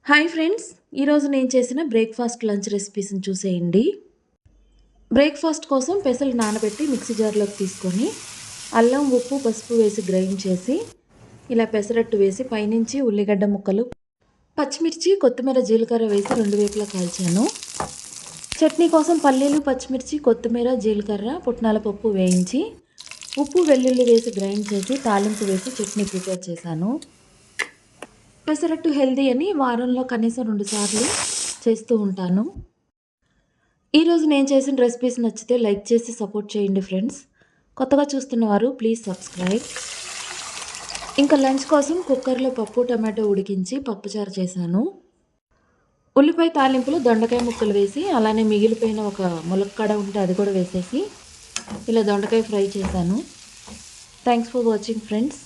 Hi friends, ఈరోజు నేను చేసిన బ్రేక్ఫాస్ట్ లంచ్ రెసిపీస్ని చూసేయండి. బ్రేక్ఫాస్ట్ కోసం పెసలు నానబెట్టి మిక్సీ జార్లోకి తీసుకొని అల్లం, ఉప్పు, పసుపు వేసి గ్రైండ్ చేసి ఇలా పెసరట్టు వేసి పైనుంచి ఉల్లిగడ్డ ముక్కలు, పచ్చిమిర్చి, కొత్తిమీర, జీలకర్ర వేసి రెండు వైపులా కాల్చాను. చట్నీ కోసం పల్లీలు, పచ్చిమిర్చి, కొత్తిమీర, జీలకర్ర, పుట్నాల పప్పు వేయించి ఉప్పు, వెల్లుల్లి వేసి గ్రైండ్ చేసి తాలింపు వేసి చట్నీ ప్రిపేర్ చేశాను. పెసరట్టు హెల్దీ అని వారంలో కనీసం 2 సార్లు చేస్తూ ఉంటాను. ఈరోజు నేను చేసిన రెసిపీస్ నచ్చితే లైక్ చేసి సపోర్ట్ చేయండి ఫ్రెండ్స్. కొత్తగా చూస్తున్నవారు ప్లీజ్ సబ్స్క్రైబ్. ఇంకా లంచ్ కోసం కుక్కర్లో పప్పు, టమాటో ఉడికించి పప్పుచారు చేశాను. ఉల్లిపాయ తాలింపులో దొండకాయ ముక్కలు వేసి అలానే మిగిలిపోయిన ఒక ములక్కాడ ఉంటే అది కూడా వేసేసి ఇలా దొండకాయ ఫ్రై చేశాను. Thanks for watching friends.